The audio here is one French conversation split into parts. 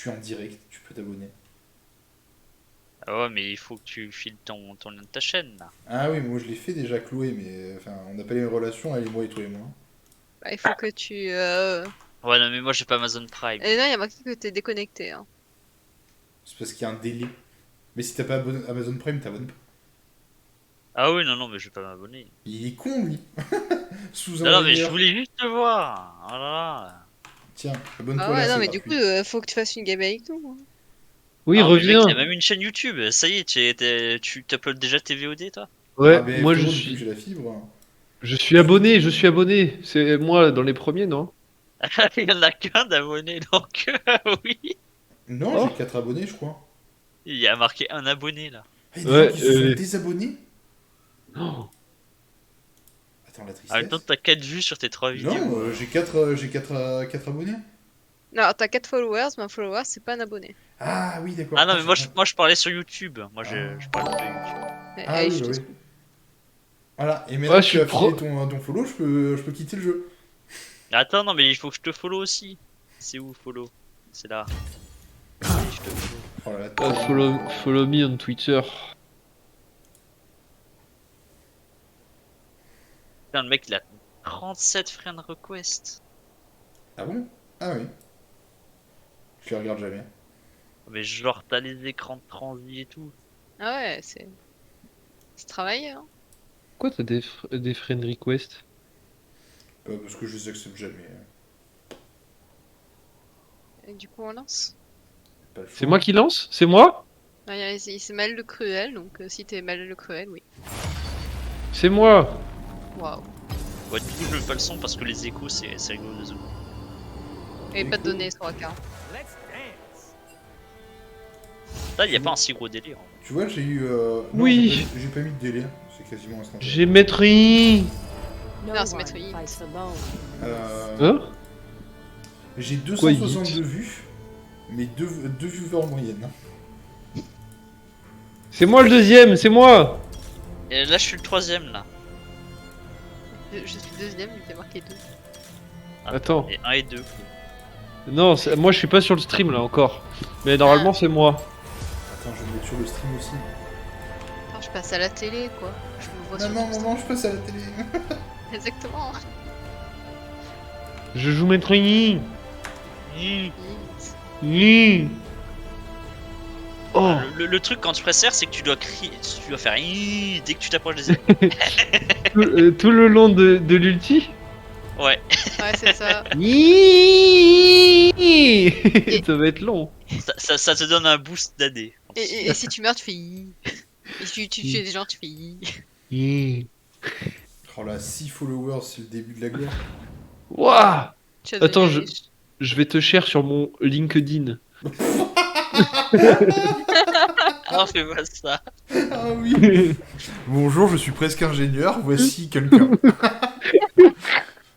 suis en direct, tu peux t'abonner. Ah ouais, mais il faut que tu files ton lien de ta chaîne là. Ah oui, mais moi je l'ai fait déjà, Chloé, mais enfin, on n'a pas les relations, elle et moi et toi et moi. Bah, il faut que tu. Ouais, non, mais moi j'ai pas Amazon Prime. Et non, il y a marqué que t'es déconnecté. Hein. C'est parce qu'il y a un délai. Mais si t'as pas Amazon Prime, t'abonnes pas. Ah oui, non, non, mais je vais pas m'abonner. Il est con, lui. Sous un Non, non, mais je layer. voulais juste te voir. Voilà. Tiens, Ah abonne-toi là, ouais, non, c'est mais du gratuit. coup, faut que tu fasses une game avec nous. Hein. Oui, Ah, mais mec, reviens. il y a même une chaîne YouTube. Ça y est, tu uploads déjà tes VOD, toi? Ah Ouais, ben moi frérot, depuis que j'ai la fibre. Hein. je suis abonné, je suis abonné. C'est moi dans les premiers, non? Il y en a qu'un d'abonné, donc oui. Non, Oh. j'ai 4 abonnés, je crois. Il y a marqué un abonné là. Ah, il y a des gens Ouais, qui se sont désabonnés. Oh. Attends, la En même temps, tristesse. t'as 4 vues sur tes 3 Non, vidéos. j'ai 4 abonnés. Non, t'as 4 followers, mais un follower, c'est pas un abonné. Ah oui, d'accord. Ah non, Ah, mais moi je parlais sur YouTube. Moi je Ah. parle de YouTube. Ah Allez, oui, je bah te oui. suis. Voilà, et maintenant Ouais, que je tu suis as filé pro. ton follow, je peux quitter le jeu. Attends, non, mais il faut que je te follow aussi. C'est où follow? C'est là. Oui, je te follow. Oh là là, Follow me on Twitter. Putain, le mec il a 37 friend requests. Ah bon? Ah oui. Je les regarde jamais. Mais genre, t'as les écrans de transi et tout. Ah ouais, c'est travaillé. Hein. Pourquoi t'as des friend requests? Parce que je les accepte jamais. Et du coup, on lance. Pas le choix. C'est moi qui lance? C'est moi? Ah, c'est Mal le Cruel, donc si t'es Mal le Cruel, oui. C'est moi. Waouh. Ouais, du coup, je veux pas le son parce que les échos, c'est rigolo de zoom. Et pas de données sur la carte. Là, y a pas un si gros délire. Tu vois, j'ai eu. Non, Oui. j'ai pas mis de délai. C'est quasiment instantané. J'ai maîtrise. Non, c'est Metroid. Hein? J'ai Quoi, il 262 vues, mais 2 viewers en moyenne. C'est moi le deuxième, c'est moi. Et là, je suis le troisième là. Je suis deuxième, il fait marqué 2. Ah, Attends. Et 1 et 2. Non, moi je suis pas sur le stream là encore. Mais normalement c'est moi. Attends, je vais me mettre sur le stream aussi. Attends, je passe à la télé, quoi. Je me vois sur Maman, le maman, je passe à la télé. stream. Exactement. Je joue maîtrise. Mmh. Oh. Le truc quand tu presses R, c'est que tu dois crier, tu dois faire Ih dès que tu t'approches des ennemis. Tout le long de l'ulti. Ouais, Ouais, c'est ça. Ça va être long. ça te donne un boost d'AD. Et si tu meurs, tu fais I. Et si tu tues des gens, tu fais I. Oh là, 6 followers, c'est le début de la gloire. Ouah. Tu vas Attends, devenir riche. Je vais te chercher sur mon LinkedIn. Non, fais pas ça. Ah oui. Bonjour, je suis presque ingénieur, voici quelqu'un.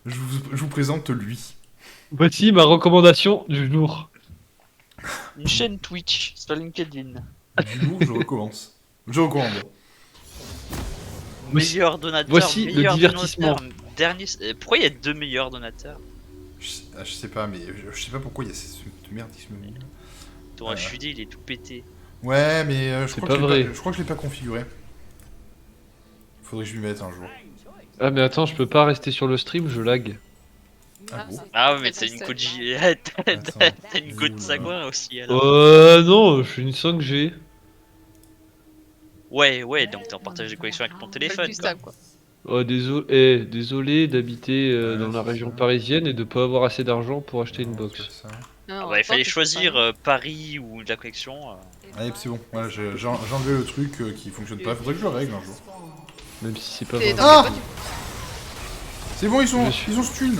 Je vous présente lui. Voici ma recommandation du jour. Une chaîne Twitch sur LinkedIn. Du coup, je recommence. Je recommande. Meilleur donateur. Voici le meilleur divertissement. donateur, dernier. Pourquoi il y a 2 meilleurs donateurs? Je sais pas, mais je sais pas pourquoi il y a cette merde qui se me met. Ton HUD il est tout pété. Ouais, mais je C'est crois pas que je vrai. l'ai je crois que je l'ai pas configuré. Faudrait que je lui mette un jour. Ah mais attends, je peux pas rester sur le stream, je lag. Ah bon? Ah ouais, mais t'as une code t'as une code Oula. Sagouin aussi alors. Non, je suis une 5G. Ouais, donc t'es en partage de connexion avec ton Pas téléphone. du stable, quoi. Oh, désolé d'habiter dans la c'est région ça. parisienne et de pas avoir assez d'argent pour acheter une box. C'est ça. Non, Ah bah, il fallait toi, choisir t'es Paris ou de la connexion. Allez, c'est bon. Voilà, j'ai enlevé le truc qui fonctionne pas. Faudrait que je le règle un jour. Même si c'est pas T'es vrai. dans Ah quel point C'est bon, Je suis- ils ont stun.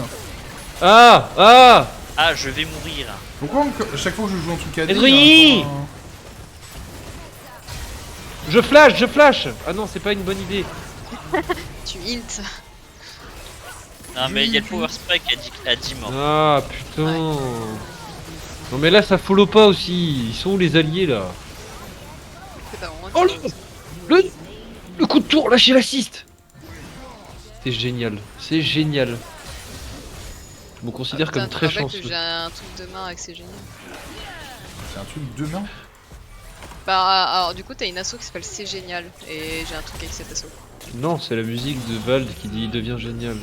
Ah Ah, je vais mourir. Pourquoi à chaque fois que je joue un truc à Edwin Je flash Ah non, c'est pas une bonne idée. tu int. Non, mais il y a le Power Spike à 10 morts. Ah putain. Non mais là ça follow pas aussi. Ils sont où les alliés là? C'est pas vraiment. Oh le coup de tour, lâchez l'assist. C'est génial, c'est génial. Je me considère comme très J'ai chanceux. un truc de main avec ces génies. C'est un truc de main. Bah, alors du coup, t'as une asso qui s'appelle C'est Génial. Et j'ai un truc avec cette asso. Non, c'est la musique de Vald qui dit il devient génial.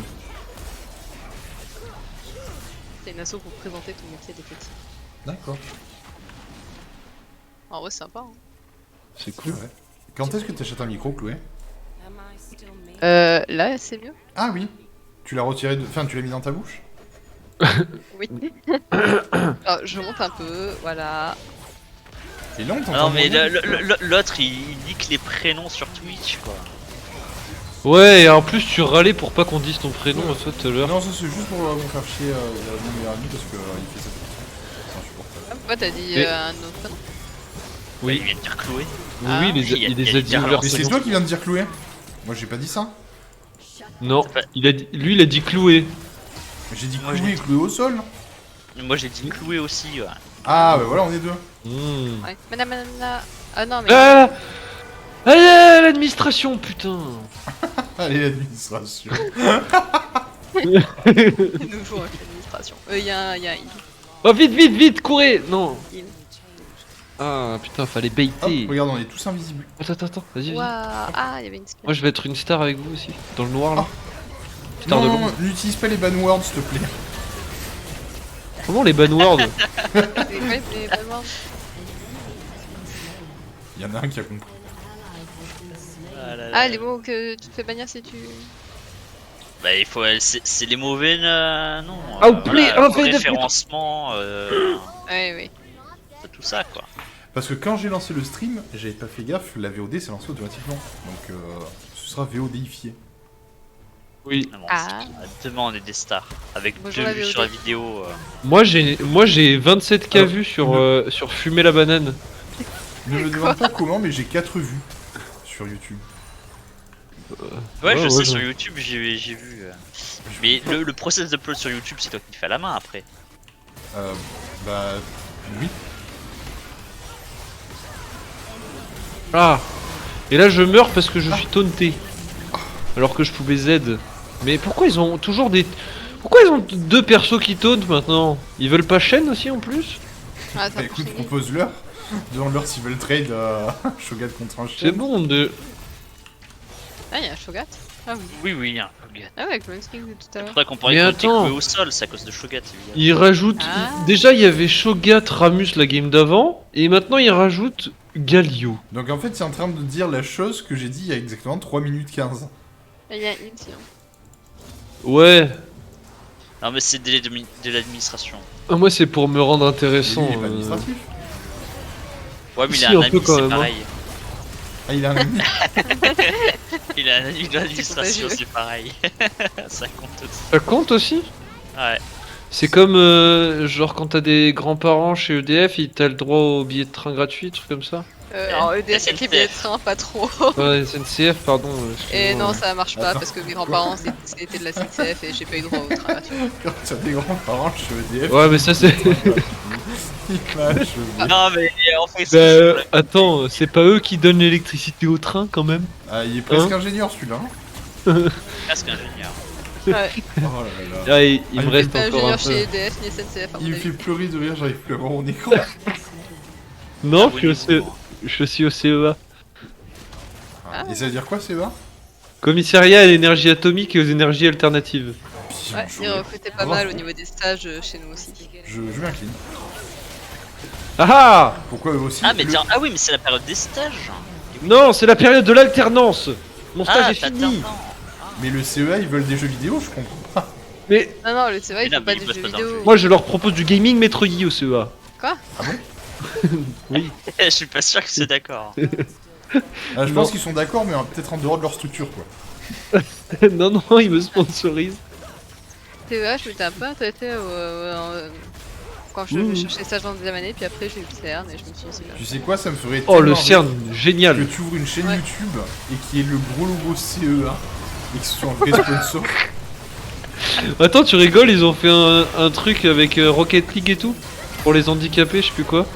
C'est une asso pour présenter ton métier des petits. D'accord. En vrai, c'est sympa. Hein. C'est C'est cool. vrai. Quand est-ce que t'achètes un micro, Chloé? Là, c'est mieux. Ah oui. Tu l'as retiré de... Enfin, tu l'as mis dans ta bouche? Oui. Alors, je monte un peu, voilà. Et là, on Ah t'entend non, mais bien. l'autre il nique les prénoms sur Twitch quoi. Ouais, et en plus tu râlais pour pas qu'on dise ton prénom à toi tout à l'heure. Non, ça c'est juste pour me faire chier mon meilleur ami parce que il fait ça. C'est insupportable. Ah, pourquoi t'as dit Mais- un autre prénom? Oui. Il vient de dire Chloé. Oui, Ah. oui, Il y a- il il y les a a dit des ouvertement. Mais c'est toi qui viens de dire Chloé. Moi j'ai pas dit ça. Non, Enfin, lui il a dit cloué. J'ai dit Moi, Chloé, Chloé au sol. Moi j'ai dit Chloé aussi. Ouais. Ah bah voilà, on est deux. Mmh. Ouais. Madame. Ah non, mais. Ah, ah, l'administration, putain. Allez, l'administration. Nous jouons avec l'administration. Y a un heal. Oh vite, vite, vite, courez. Non. Heal. Ah putain, fallait Hop, baiter. regarde, on est tous invisibles. Attends, vas-y, vas-y. Waouh. Ah, il y avait une skin. Moi je vais être une star avec vous aussi, dans le noir là. Oh. Star de Non, l'ombre. n'utilise pas les banwords s'il te plaît. Comment les banwords? C'est quoi les Balmords? Il y en a un qui a compris. Ah, là, là. Ah, les mots que tu te fais bannir si tu. Bah il faut, c'est les mauvais non. Outplay, voilà, un fait de référencement, Ouais, oui. tout ça quoi. Parce que quand j'ai lancé le stream, j'avais pas fait gaffe, la VOD s'est lancée automatiquement. Donc ce sera VODifié. Oui. Ah bon, Ah. demain on est des stars avec Bonjour 2 la vues VOD. sur la vidéo. Moi j'ai 27K Alors, vues sur fumer la banane. Ne me demande pas comment, mais j'ai 4 vues sur YouTube. Ouais, je ouais, sais je- sur YouTube j'ai vu. Mais le process d'upload sur YouTube c'est toi qui le fais à la main après. Bah oui. Ah. Et là je meurs parce que je suis taunté. Alors que je pouvais Z. Mais pourquoi ils ont toujours des... Pourquoi ils ont deux persos qui tauntent maintenant? Ils veulent pas chaîne aussi en plus? Ah, Bah t'as écoute, poursuivi. propose-leur. Demande-leur s'ils veulent trade Shogat contre un C'est chien. bon de... Ah, il y a un Shogat. Ah oui. Oui, hein, Shogat. Ah ouais, avec le même skin que tout à C'est l'heure. pour ça qu'on pourrait Mais compter attends. Chloé au sol, c'est à cause de Shogat évidemment. Ils rajoutent... Ah. Déjà il y avait Shogat, Ramus la game d'avant. Et maintenant ils rajoutent Galio. Donc en fait, c'est en train de dire la chose que j'ai dit il y a exactement 3 minutes 15. Et il y a une sinon. Ouais. Non mais c'est de l'administration. Ah, moi c'est pour me rendre Et intéressant. lui, il est pas administratif. Ouais mais il Si, a un un peu ami, quand c'est même, hein. pareil. Ah, il a un ami. Il a un ami de l'administration, contagieux. c'est pareil. Ça compte aussi. Ça compte aussi? Ouais. C'est comme genre quand t'as des grands-parents chez EDF, t'as le droit au billet de train gratuit, truc comme ça? Alors, EDF avec les billets de train, pas trop. Ouais, SNCF, pardon. Et excuse-moi. non, ça marche pas Attends. parce que mes grands-parents c'était de la CCF et j'ai pas eu droit au train gratuit. Quand t'as des grands-parents chez EDF. Ouais, mais ça c'est. Image. Non mais en fait Bah, attends, c'est pas eux qui donnent l'électricité au train quand même? Ah, il est presque Hein ingénieur celui-là. Hein. presque ingénieur. Ouais. Oh là là. Ah, il Ah, me il reste Pas encore un ingénieur peu. chez EDF ni SNCF à mon Il me avis. fait pleurer de rire, j'arrive plus à voir mon écran. Non, Ah, je suis, oui, je suis au CEA. Ah, et ça veut dire quoi, Seba? Commissariat à l'énergie atomique et aux énergies alternatives. Bien Ouais, joué. ils recrutaient pas Bravo. mal au niveau des stages chez nous aussi. Je m'incline. Ah ah! Pourquoi eux aussi Ah mais le- tiens, ah oui mais c'est la période des stages. Non, c'est la période de l'alternance! Mon stage Ah est fini! t'attends. Mais le CEA, ils veulent des jeux vidéo, je comprends pas. Mais Non, non, c'est vrai, Mais ils non, font pas mais des ils bossent jeux pas dans le vidéo. jeu. moi je leur propose du gaming maître Yi au CEA. Quoi? Oui. Je suis pas sûr que c'est d'accord. Ah, je Non. pense qu'ils sont d'accord, mais peut-être en dehors de leur structure, quoi. non, non, ils me sponsorisent. TEA, je m'étais un peu intéressée quand je Ouh. cherchais stage en deuxième année, puis après j'ai eu le CERN et je me suis dit c'est bien. Tu sais quoi, ça me ferait Oh, le tellement CERN, rire que génial! tu ouvres une chaîne Ouais. YouTube et qu'il y ait le gros logo CEA et que ce soit un vrai sponsor. Attends, tu rigoles, ils ont fait un truc avec Rocket League et tout? Pour les handicapés, je sais plus quoi.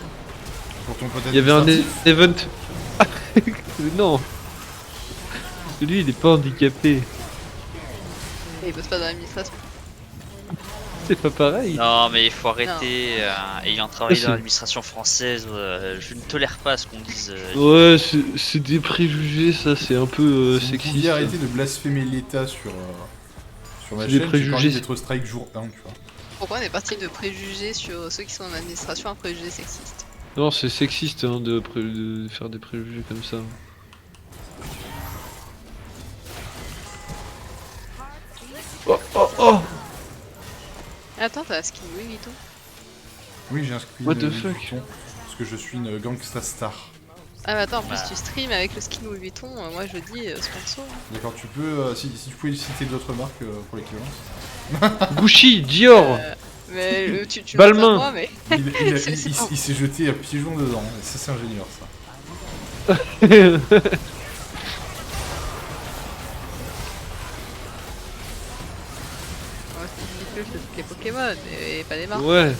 Pour ton pote Il y avait un administratif. event. Mais non! Lui, il est pas handicapé. Et ils bossent pas dans l'administration. C'est pas pareil. Non, mais il faut arrêter. Ayant travaillé dans l'administration française, je ne tolère pas ce qu'on dise. Ouais, c'est des préjugés, ça, c'est un peu Si vous sexiste. pouviez arrêter de blasphémer l'État sur ma C'est des chaîne, j'ai pas préjugés. envie d'être strike jour 1, tu vois. Pourquoi on est parti de préjugés sur ceux qui sont en administration à préjugés sexistes? Non, c'est sexiste hein, de faire des préjugés comme ça. Oh oh oh! Attends, t'as skin Louis Vuitton? Oui, j'ai un screen What the de fuck? Vuitton, parce que je suis une gangsta star. Ah mais attends, en plus Bah. tu stream avec le skin Louis Vuitton, moi je dis sponsor. D'accord, tu peux, si tu pouvais citer d'autres marques pour l'équivalence. Gucci, Dior! Mais tu Balmain. vois pas moi, mais... Il s'est jeté à pieds joints dedans, ça c'est ingénieur ça. Moi, je fais les Pokémon, et pas des marques. Ouais.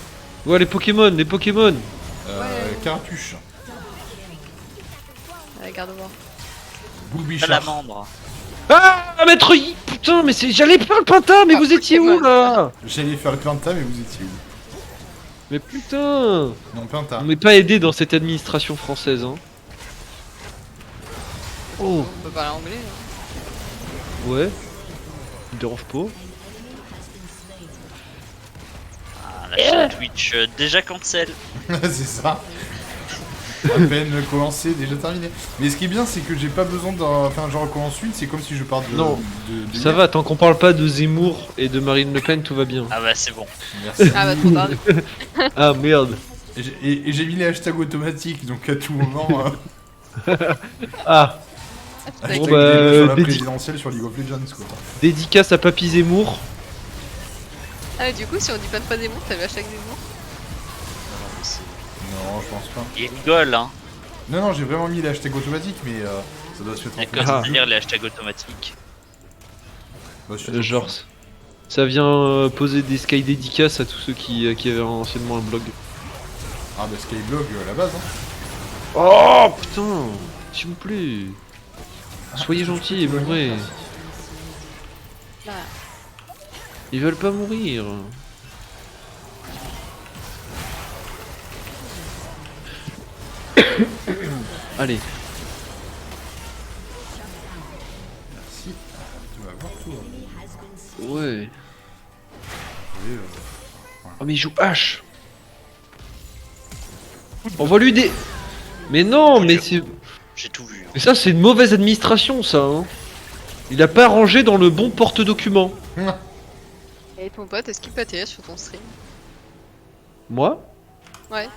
Ouais, les Pokémon, les Pokémon! Ouais. Carapuche, Allez, garde-moi. Boule Pas Bichard. l'amendre. Ah, maître Yi! Putain, mais c'est. J'allais faire le Pinta, mais Ah, vous étiez où Pokémon. là? J'allais faire le Pinta, mais vous étiez où? Mais putain! Non, Pinta. On n'est pas aidé dans cette administration française, hein. Oh, On peut parler anglais. Hein. ouais. Me dérange pas. Ah, la chaîne Twitch déjà cancel. C'est ça. À peine commencé, déjà terminé. Mais ce qui est bien, c'est que j'ai pas besoin d'un. Enfin, je recommence une, c'est comme si je pars de. Non. de Ça va, tant qu'on parle pas de Zemmour et de Marine Le Pen, tout va bien. Ah bah c'est bon. Merci. Ah bah trop tard. Ah merde. Et j'ai mis les hashtags automatiques, donc à tout moment. Ah, hashtag Bon, débat bah, sur la dédi- présidentielle sur League of Legends, quoi. dédicace à Papy Zemmour. Ah du coup si on dit pas des mots, t'as le hashtag des mots? Non, je pense pas. Il rigole, hein. Non, non, j'ai vraiment mis les hashtags automatiques, mais ça doit se faire D'accord, Ah. c'est-à-dire les hashtags automatiques. Bah, c'est Genre, ça vient poser des sky dédicaces à tous ceux qui avaient anciennement un blog. Ah, bah, Skyblog à la base, hein. Oh putain, s'il vous plaît. Ah, Soyez est-ce que gentils je et peux te mourrez. voir? Là. Ils veulent pas mourir. Allez, Merci. Tu vas voir tout. ouais. Oui, Oh mais il joue H. Envoie-lui des... Mais non, mais c'est... J'ai tout vu. Mais ça c'est une mauvaise administration ça hein. Il a pas rangé dans le bon porte-document. Et ton pote, est-ce qu'il peut atterrir sur ton stream? Moi? Ouais.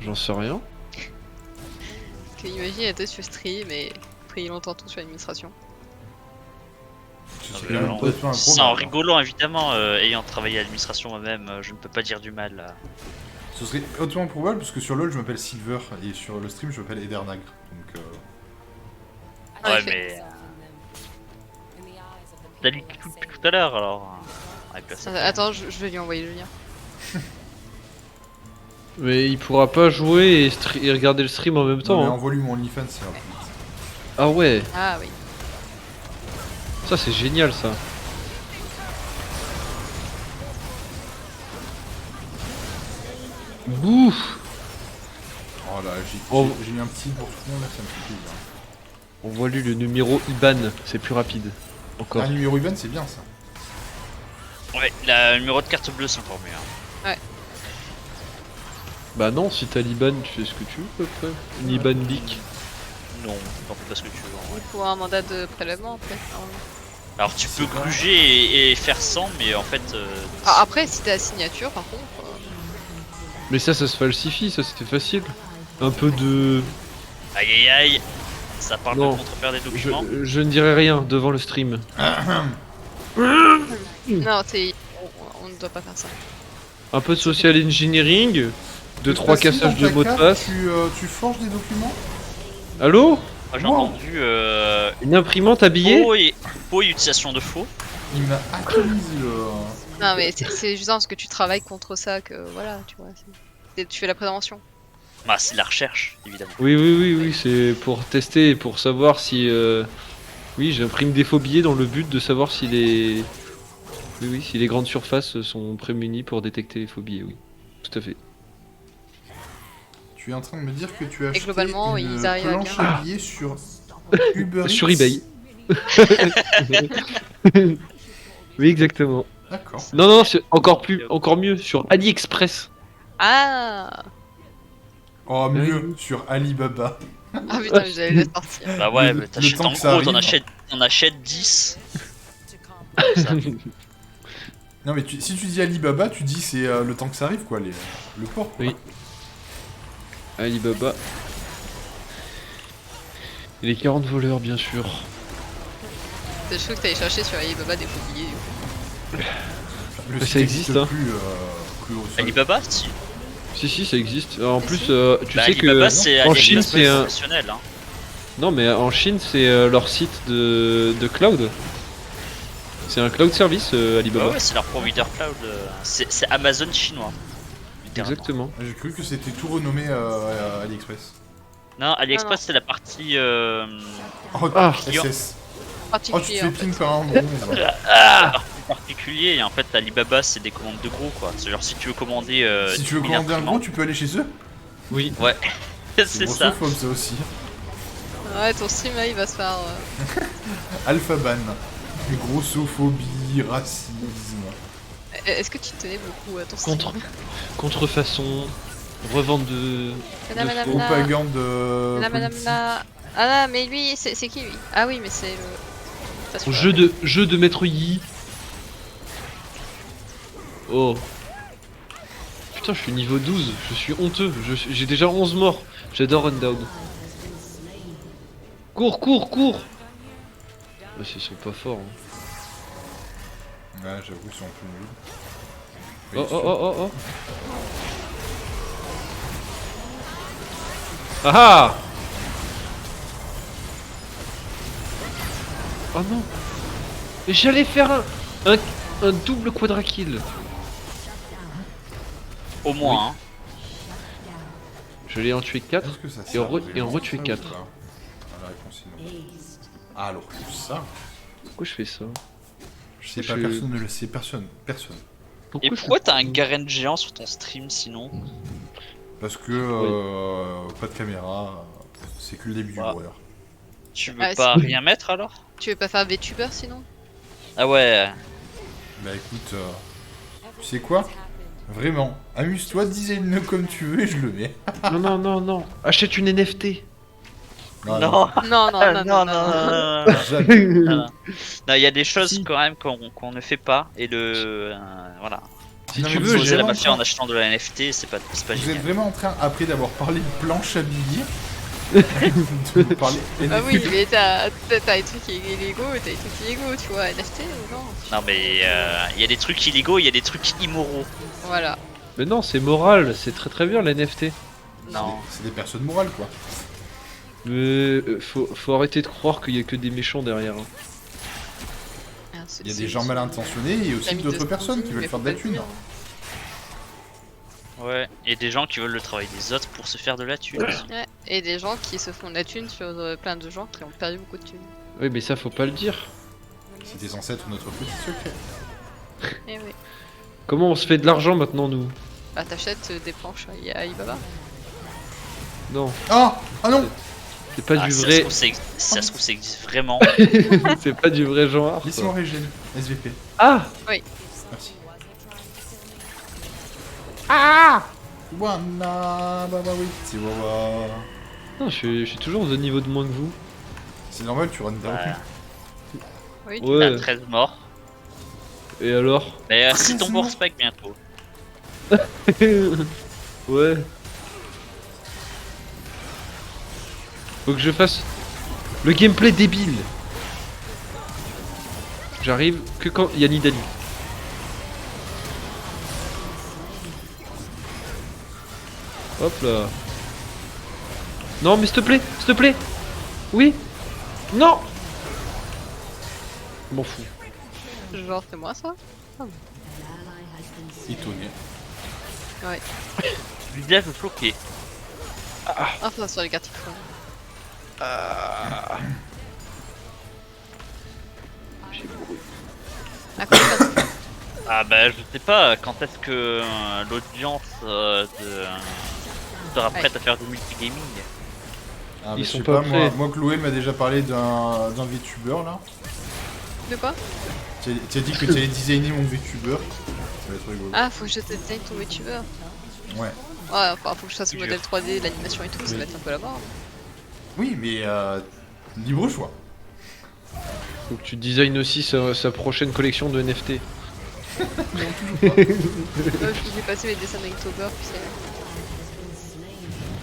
J'en sais rien. Parce que imagine, elle était sur stream et après longtemps tout sur l'administration. Ce Ah, serait mais même alors, complètement C'est en improbable. rigolant évidemment, ayant travaillé à l'administration moi-même, je ne peux pas dire du mal. Ce serait hautement probable parce que sur LoL je m'appelle Silver et sur le stream je m'appelle Edernagre. Donc En Ouais, effet. mais. T'as lu tout à l'heure alors. Avec la scène. Attends, je vais lui envoyer le lien. Mais il pourra pas jouer et regarder le stream en même non, temps. mais hein. envoie-lui mon OnlyFans, c'est rapide. Ah ouais, Ah oui. ça c'est génial ça. Bouh. Oh là, Oh. j'ai mis un petit pour tout le monde là, ça me fait plaisir. Envoie-lui le numéro IBAN, c'est plus rapide. Encore. Un numéro event c'est bien ça. Ouais, le numéro de carte bleue c'est encore mieux. Hein. Bah non, si t'as l'IBAN, tu fais ce que tu veux après. Une IBAN BIC. Non, t'en fais pas ce que tu veux. En vrai. Il faut un mandat de prélèvement après. Alors tu peux C'est vrai. gruger et faire 100, mais en fait. Ah, après, si t'as la signature, par contre. Mais ça se falsifie, ça c'était facile. Un peu de... Aïe aïe aïe. Ça parle Non. de contrefaire des documents. Je ne dirai rien devant le stream. Non, on ne doit pas faire ça. Un peu de social engineering, deux C'est trois facile, cassages dans de ta mots de carte, passe. Tu forges des documents? Allô? Moi j'ai Wow. entendu Une imprimante habillée? faux et utilisation de faux. Il m'a atomisé le. Non, mais c'est juste parce que tu travailles contre ça que voilà, tu vois. Tu fais la prévention. Bah c'est de la recherche, évidemment. Oui, c'est pour tester et pour savoir si... Oui, j'imprime des faux billets dans le but de savoir si Oui, oui, si les grandes surfaces sont prémunies pour détecter les phobies, oui. Tout à fait. Tu es en train de me dire que tu as acheté globalement, une ils arrivent à planche bien. à billets sur Uber Sur Eats. eBay. Oui, exactement. D'accord. Non, non, c'est encore mieux, sur AliExpress. Ah. Oh, Oui. mieux, sur Alibaba. Ah putain, j'allais le sortir. Bah ouais, Le- mais le t'achètes temps en que ça gros, arrive. t'en achètes 10. Comme ça. Non, mais si tu dis Alibaba, tu dis c'est le temps que ça arrive, quoi, le port. Quoi. Oui. Alibaba. Et les 40 voleurs, bien sûr. C'est chaud que t'allais chercher sur Alibaba des faux billets. Du coup. Le Ça site existe, n'existe hein. plus au sol. Alibaba, si. Si, ça existe. En Si, plus, si. tu Bah, sais Alibaba, que c'est en Chine, AliExpress c'est un... professionnel. Hein. Non, mais en Chine, c'est leur site de cloud. C'est un cloud service, Bah Alibaba. ouais, c'est leur provider cloud. C'est Amazon chinois. littéralement. Exactement. J'ai cru que c'était tout renommé à AliExpress. Non, AliExpress, Non, non. c'est la partie. Oh, Ah. SS. Oh, tu te Particulier. fais en fait. ping par un bronze. particulier. Et en fait, Alibaba, c'est des commandes de gros, quoi. C'est genre si tu veux commander. Si tu veux 10 000 commander un gros, tu peux aller chez eux. Oui. Ouais, c'est ça. grossophobe, ça aussi. Ouais, ton stream là, il va se faire. Alphaban. Grossophobie, racisme. Est-ce que tu tenais beaucoup à ton stream? Contrefaçon, revente de... Madame, de madame, faux. là. Propagande Madame, madame, politique. là. Ah là, mais lui, c'est qui lui? Ah oui, mais c'est le. Ça se Jeu de Maître Yi. Oh. Putain, je suis niveau 12, je suis honteux, j'ai déjà 11 morts. J'adore Rundown. Cours. Bah, ils sont pas forts. Hein. Ouais, j'avoue, ils sont un peu nuls. Oh. Ah ah. Oh non. Mais j'allais faire un double quadra kill. Au moins, hein. J'allais en tuer 4. Est-ce que ça Et sert en vraiment, retuer ça, ou 4. pas Ah, la réponse est non. Ah, alors que ça, Pourquoi je fais ça? je sais Je- pas, personne ne le sait, personne. Et je pourquoi fais t'as un ça Garen géant sur ton stream sinon? Parce que pas de caméra, c'est que le début Ouais. du warrior. Tu veux Ah, pas si. rien mettre alors? Tu veux pas faire VTuber sinon? Ah ouais. Bah écoute, tu sais quoi? Vraiment, amuse-toi, design-le comme tu veux et je le mets. Non. Achète une NFT. Ah, Non. Jamais. Non, il y a des choses Si. quand même qu'on ne fait pas et voilà. Si Non, tu mais veux, vous Poser êtes la vraiment mafia en en- achetant de la NFT, c'est pas Vous êtes génial. vraiment en train, après d'avoir parlé de planche à billets, de me parler Ah oui, NFT. mais t'as des trucs illégaux, t'as des trucs illégaux, tu vois, NFT ou non? Non mais il y a des trucs illégaux, il y a des trucs immoraux. Voilà. Mais non, c'est moral, c'est très bien la NFT. Non. C'est des personnes morales, quoi. Mais faut arrêter de croire qu'il y a que des méchants derrière. Hein. Il y a des gens mal intentionnés et aussi d'autres personnes qui veulent faire de la thune. Ouais. Et des gens qui veulent le travail des autres pour se faire de la thune. Ouais. Et des gens qui se font de la thune sur plein de gens qui ont perdu beaucoup de thunes. Oui, mais ça faut pas le dire. C'est des ancêtres notre petit secret. Eh oui. Comment on se fait de l'argent maintenant, nous? Bah t'achètes des planches à Alibaba. Non, Ah non c'est pas Ah, du si vrai. ça se trouve, ça existe vraiment. C'est pas du vrai genre. ça. Laissez-moi régène, SVP. Ah Merci. Ah Wana, bah oui, c'est wawa. Non, je suis toujours au niveau de moins que vous. C'est normal, tu run down. Voilà. Oui, Ouais. T'as 13 morts. Et alors? Mais c'est ton bourse pack bientôt. Ouais. Faut que je fasse le gameplay débile. J'arrive que quand il y a Nidali. Hop là. Non mais s'il te plaît. Oui. Non. Je m'en fous. genre c'est moi ça? Étonné. Ouais. Visage floqué. Enfin sur les cartes fun. J'ai bourré. À quoi ça? Ah bah je sais pas, quand est-ce que l'audience sera prête à faire du multigaming? Ah, bah, Ils je sont sais pas pas, moi, prêts. moi Chloé m'a déjà parlé d'un VTuber là. De quoi? Tu as dit que tu allais designer mon VTuber. Ça va être rigolo. Ah, faut que je te design ton VTuber. Ouais. Ouais, enfin, faut que je fasse le Dur. modèle 3D, l'animation et tout, ça Oui. va être un peu la mort. Oui, mais libre choix. Faut que tu designes aussi sa prochaine collection de NFT. Je vais passer mes dessins d'Inktober, tu sais.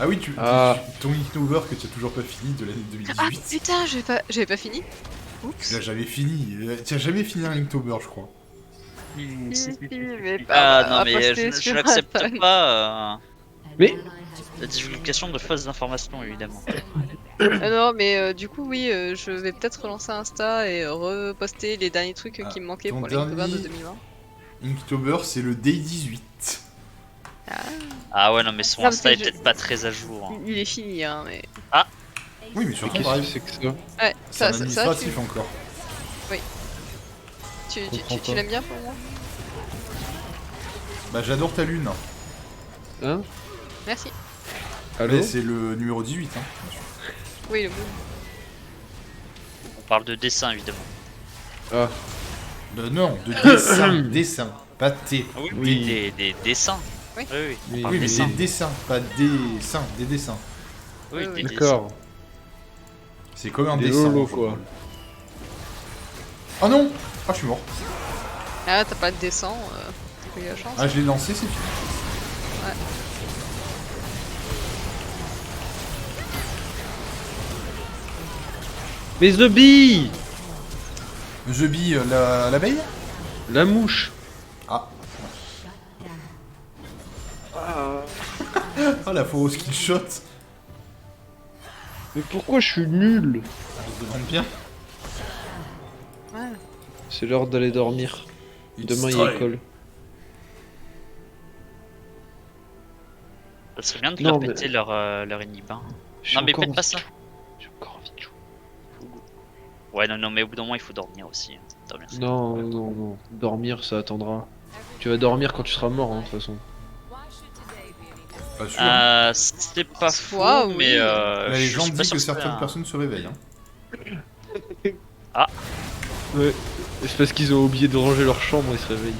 Ah oui, Ah. ton Inktober que tu as toujours pas fini de l'année Ah 2018. putain, j'avais pas fini. Tu Oups. l'as jamais fini. Tu as jamais fini un Inktober, je crois. Mais Ah pas non à mais poster je sur n'accepte Instagram. pas Mais la divulgation de fausses informations évidemment. Non, mais du coup, oui, je vais peut-être relancer Insta et reposter les derniers trucs Ah, qui me manquaient ton pour l'Inktober de dernier- 2020. Inktober, c'est le Day 18. Ah ouais non mais son Non, Insta mais est je- peut-être pas très à jour. Hein. Il est fini, hein, mais. Oui, mais sur mais ton qu'est-ce que drive. c'est que ça? Ouais, C'est un ça, administratif encore. tu l'aimes bien pour moi? Bah, j'adore ta lune. Hein? Merci. Allô? Mais c'est le numéro 18. Hein. Oui, le moon. On parle de dessin évidemment. Ah, Non, de dessin. Dessin. Pas T. Ah oui, Oui. des dessins. Oui. Oui, oui. oui, parle Oui, mais dessin. des dessins, pas des seins, des dessins. Oui, Oui, des oui. dessins. d'accord. C'est comme un Des dessin. lolos, en quoi. football. Oh non. Ah, je suis mort. Ah, t'as pas de dessin, t'as eu la chance. Ah, je l'ai lancé, c'est fini. Mais The Bee! The Bee, l'abeille. La mouche! Ah. Ah, la fausse kill shot. Mais pourquoi je suis nul? Je demande bien. Ouais. C'est l'heure d'aller dormir. Demain il y a école. Ça serait bien de Non, leur mais- péter leur inhib. Hein. J'ai Non mais encore faites pas envie ça. de jouer. J'ai encore envie de jouer. Ouais non mais au bout d'un moment il faut dormir aussi. Hein. Dormir, c'est Non, non, non. Dormir, ça attendra. Tu vas dormir quand tu seras mort, hein, de toute façon. Pas sûr. C'est pas faux, Soit, oui. mais La je légende suis pas dit sûr que c'est certaines un- personnes se réveillent. Hein. Ouais. C'est parce qu'ils ont oublié de ranger leur chambre, ils se réveillent.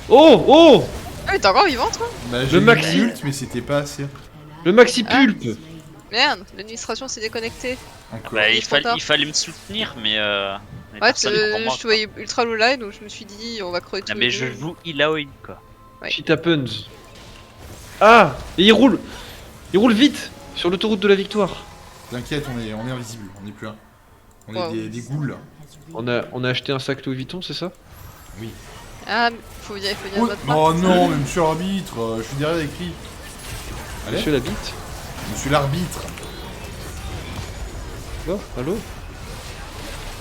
Oh! Oh! Ah, mais t'es encore vivant, toi? Bah, j'ai maxi- mis ult, mais c'était pas assez. Le maxi Ah. pulpe! Merde, l'administration s'est déconnectée. Encore. Bah, Il il, est trop tard. il fallait me soutenir, mais Ouais, personne pour moi. je te voyais ultra low line, donc je me suis dit, on va crever Non, tous mais les je deux. joue Ilaoin quoi. Ouais. Shit happens. Ah! Et il roule! Il roule vite! Sur l'autoroute de la victoire. T'inquiète, on est invisible, on est plus un. On est Wow. des ghouls. On a acheté un sac Louis Vuitton, c'est ça? Ah, faut dire Oh, notre oh marque. non, mais monsieur l'arbitre, je suis derrière avec lui. Allez, Monsieur la bite? monsieur l'arbitre. Oh, allô?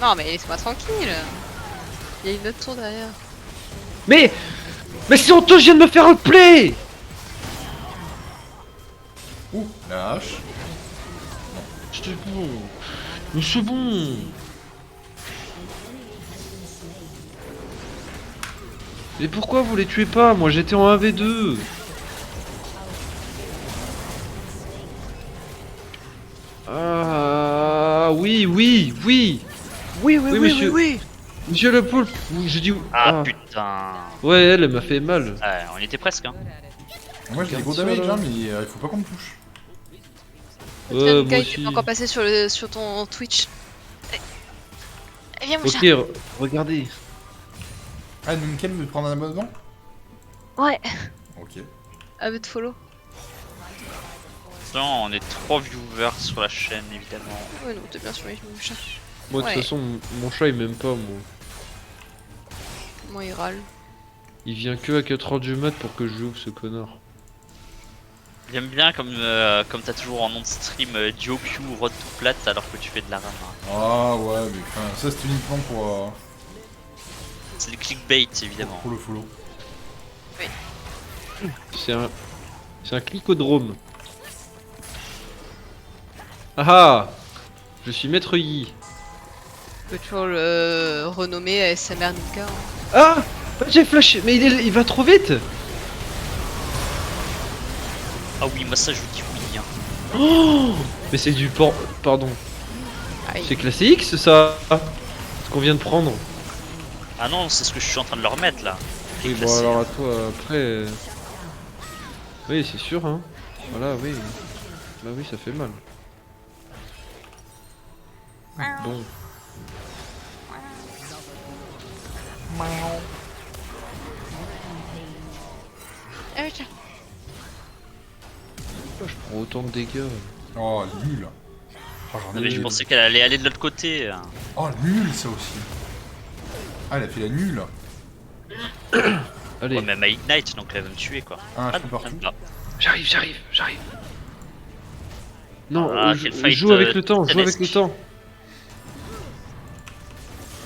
Non, mais laisse-moi tranquille. Il y a une autre tour derrière. Mais! Mais c'est honteux, je viens de me faire un play! Ouh, la hache. C'est bon. Mais c'est bon. Et pourquoi vous les tuez pas? Moi j'étais en 1v2. Ah oui, oui, oui. Oui, monsieur. Monsieur le poulpe. Oui, j'ai dit. Ah, putain. Ouais, elle m'a fait mal. Ah, on était presque hein. Moi j'ai des gros Regarde ça, damage, là. hein, mais il faut pas qu'on me touche. Ouais, moi Lucas, il aussi. t'est pas encore passé sur ton Twitch. Eh, viens, mon Ok, chat. regardez. Ah, Nunken veut prendre un abonnement. Ouais, Ok. à te follow. Non, on est 3 viewers sur la chaîne évidemment. Ouais, non, t'es bien sur mon chat. Moi de Ouais. toute façon, mon chat il m'aime pas, moi. Moi, il râle. Il vient que à 4h du mat pour que je joue ce connard. J'aime bien comme t'as toujours en nom de stream Diopiu ou Road to Plat alors que tu fais de la rame. Hein. Ah ouais, mais enfin, ça c'est uniquement C'est le clickbait évidemment. pour le follow. C'est un clicodrome. Ah ah! Je suis maître Yi. Je peux toujours le renommer ASMR Ninka. Hein. Ah, j'ai flashé, mais il va trop vite. Ah oui, moi ça je vous dis oui. Hein. Oh, mais c'est du pardon. Aïe. C'est classé X ça, ce qu'on vient de prendre. Ah non, c'est ce que je suis en train de leur mettre là. Oui, bon classé, alors hein. à toi après. Oui, c'est sûr hein. Voilà, oui. Bah oui, ça fait mal. Bon. Ah oui, tiens. Pourquoi je prends autant de dégâts? Oh, nul. Oh, j'en Non, mais je ai... pensais qu'elle allait aller de l'autre côté. Hein. Oh, nul, ça aussi. Ah, elle a fait la nulle. Allez, Ouais, même à Ignite, donc elle va me tuer quoi. Ah, je non, peux partout. même pas. j'arrive. Non, Ah, quel fight, joue avec le temps, joue avec titanesque. le temps.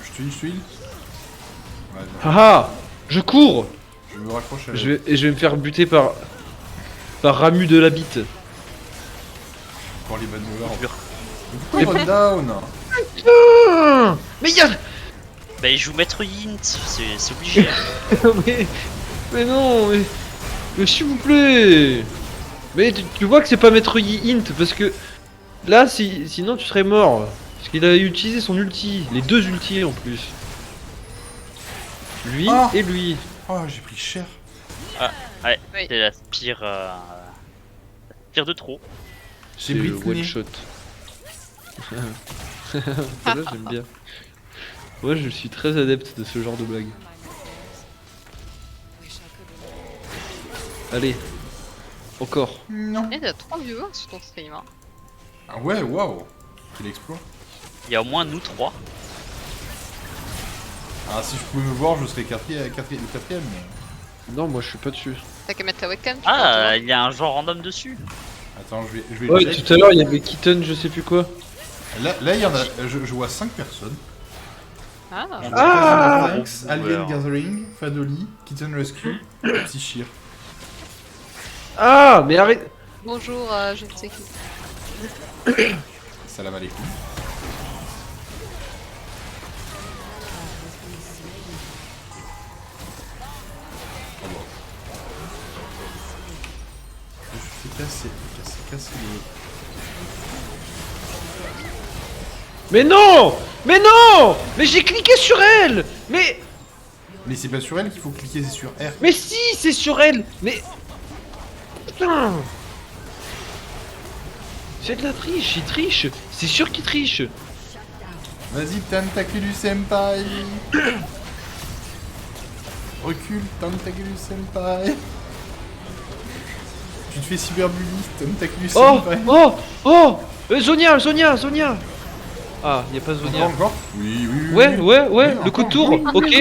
Je te heal. Ouais, non. Haha, je cours. Je me raccroche à la... Je vais me faire buter par Ramu de la bite. Pour les bad movers. Dur. Pourquoi il run down? Ah, mais y'a... Bah, il joue Maître Yint, c'est obligé. mais non, mais s'il vous plaît. Mais tu vois que c'est pas Maître Int parce que là, sinon tu serais mort. Parce qu'il a utilisé son ulti, les deux ultis en plus. Lui Ah. et lui. Oh, j'ai pris cher. Ouais, Oui. c'est la pire. Pire de trop. J'ai C'est pris le le one nez. shot. Celle-là, j'aime bien. Moi je suis très adepte de ce genre de blague. Allez. Encore. Non. Eh, t'as 3 viewers sur ton stream. Hein. Ah ouais, waouh. Quel exploit. Il y a au moins nous trois. Ah, si je pouvais me voir, je serais le quatrième. Mais... Non, moi je suis pas dessus. T'as qu'à mettre ta webcam. tu peux Ah, il y a un genre random dessus. Attends, je vais Ouais, le check. tout à l'heure il y avait Kitten, je sais plus quoi. Là, il y en a. Je vois 5 personnes. Ah, Je vois Ah. Thanks, Alien Gathering, Fadoli, Kitten Rescue, Psychir. Ah, mais arrête. bonjour, je ne sais qui. Salam alaikum. Oh bon. Je fais casser le... Mais non. Mais j'ai cliqué sur elle. Mais Mais c'est pas sur elle qu'il faut cliquer, c'est sur R. Mais si, c'est sur elle. Mais putain. C'est de la triche, il triche. C'est sûr qu'il triche. Vas-y, Tentaculus Senpai. Recule, Tentaculus Senpai. Tu te fais cyberbully, Tentaculus Oh, Senpai. Zonia. Ah, y a pas Encore, Zonia. encore. Oui. Ouais, Oui, le coup de tour. encore. Ok.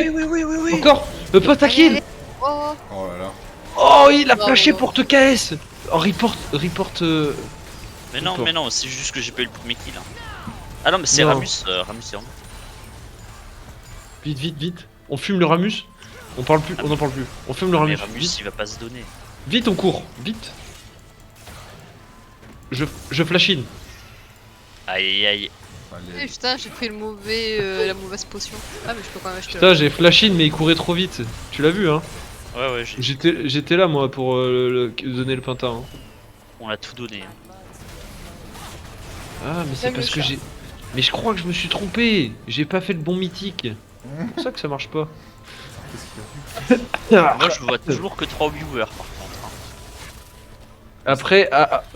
Encore. Pas ta kill. Oh, Oh là là. Oh, il a Bravo. flashé pour te KS. Oh, report. Mais D'accord. non, c'est juste que j'ai pas eu le premier kill. Hein. Ah non, mais c'est Non. Ramus. Ramus, c'est vraiment. Vite. On fume le Ramus. On n'en parle plus. On fume le Mais Ramus. Ramus, Vite. il va pas se donner. Vite, on court. Vite. Je flash in. Aïe aïe. eh, putain, j'ai pris la mauvaise potion. Ah, mais je peux quand même acheter. Putain, j'ai flash in, mais il courait trop vite. Tu l'as vu, hein? Ouais, j'ai. J'étais là, moi, pour donner le pinta. Hein. On a tout donné. Hein. Ah, mais c'est Même parce le que chat. j'ai. Mais je crois que je me suis trompé. J'ai pas fait le bon mythique. C'est pour ça que ça marche pas. Qu'est-ce qu'il a vu Moi, je vois toujours que 3 viewers par contre. Hein. Après,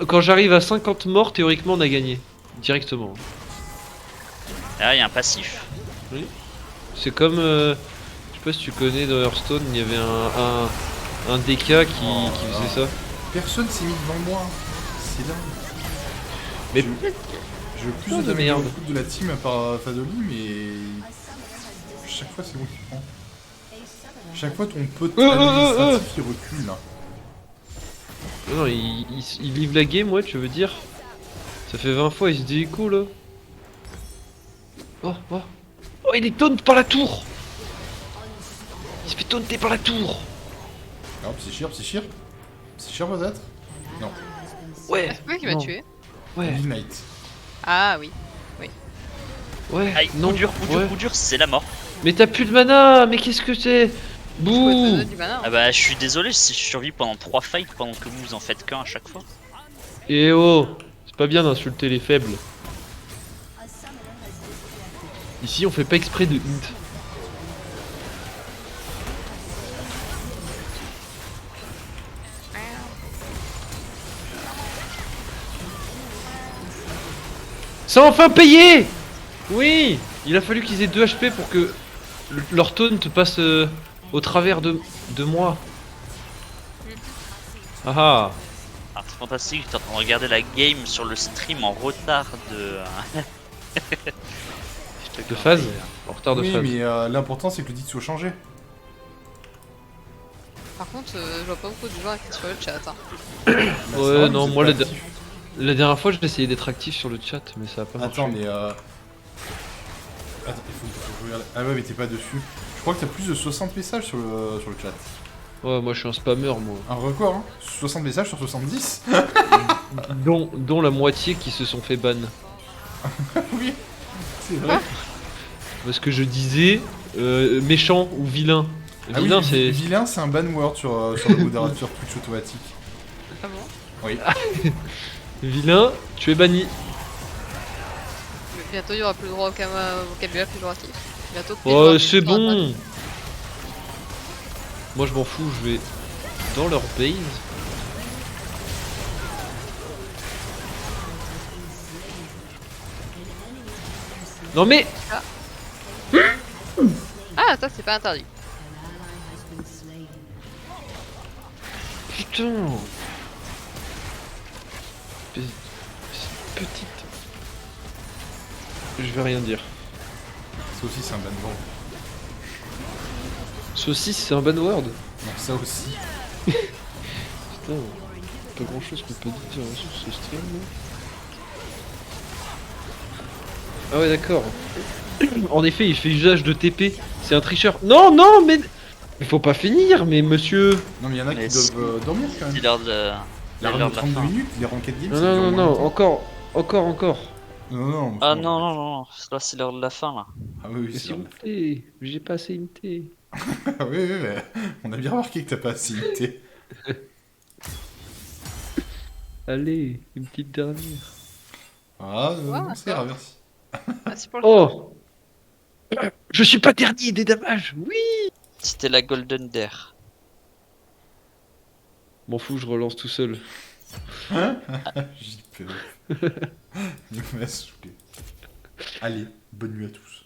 quand j'arrive à 50 morts, théoriquement, on a gagné. Directement. Ah, il y a un passif. C'est comme. Je sais pas si tu connais dans Hearthstone, il y avait un DK qui faisait ça. Personne s'est mis devant moi. C'est dingue. Mais Je veux plus putain de de merde. de la team à part Fadoli, mais chaque fois c'est moi qui prends. Chaque fois ton pote administratif il recule là. non, il livre la game, ouais, tu veux dire? Ça fait 20 fois, il se dit cool là. Oh, il est taunt par la tour. Il se fait taunter par la tour. Alors Psychir peut-être. Non. Ouais. C'est lui qui m'a non. tué. Ouais. Ah oui. Ouais. Aïe, non. coup dur, ouais. coup dur, c'est la mort. Mais t'as plus de mana, mais qu'est-ce que c'est? Je peux te Bouh. donner du mana. Ah bah je suis désolé si je survis pendant 3 fights pendant que vous en faites qu'un à chaque fois. Eh oh, c'est pas bien d'insulter les faibles. Ici on fait pas exprès de hint. C'est enfin payé. Oui, il a fallu qu'ils aient 2 HP pour que leur taunt passe au travers de moi. Ah ah. Alors c'est fantastique, j'étais en train de regarder la game sur le stream en retard de... De phase. En retard de Oui, phase. mais l'important c'est que le titre soit changé. Par contre, je vois pas beaucoup de gens écrits sur le chat. Hein. Bah, Ouais, c'est vrai, non, vous êtes moi, pas la- actif. La dernière fois j'ai essayé d'être actif sur le chat mais ça a pas marché. Attends, mais attends, il faut que je regarde. Ah ouais, mais t'es pas dessus. Je crois que t'as plus de 60 messages sur le chat. Ouais, moi je suis un spammer moi. Un record, hein. 60 messages sur 70. Dont la moitié qui se sont fait ban. Oui, c'est vrai. Parce que je disais méchant ou vilain. Ah Vilain oui, c'est... vilain, c'est un ban word sur le modérateur Twitch automatique. Ah bon? Oui. Vilain, tu es banni. Mais bientôt il y aura plus le droit au vocabulaire péjoratif. Bientôt. Oh péjoratif c'est sera bon. Moi je m'en fous, je vais dans leur base. Non mais... Ah, ça c'est pas interdit. Putain. Petite... Je vais rien dire. Ça aussi, c'est un ban word. Saucisse c'est un ban word. Non, ça aussi. Putain, pas grand chose qu'on peut dire sur ce stream. là. Ah ouais d'accord. En effet il fait usage de TP, c'est un tricheur. Non non mais... Il faut pas finir mais monsieur. Non, mais il y en a Mais qui si. doivent dormir quand C'est même. l'heure de... La c'est run l'heure de de la 32 fin. minutes, les ranked games, Non ça non dure non moins non, longtemps. encore. Non, non, non. Ah c'est non, bon. non, non, là c'est l'heure de la fin là. Ah oui, oui, Mais c'est s'il vous vrai. plaît, j'ai pas assez imité. Ah oui, oui, mais on a bien remarqué que t'as pas assez imité. Allez, une petite dernière. Ah, Ouais, non, c'est grave, merci. Merci pour le Oh. Je suis pas dernier des damages. Oui. C'était la Golden Dare. M'en fous, je relance tout seul. J'y peux. Il m'a saoulé. Allez, bonne nuit à tous.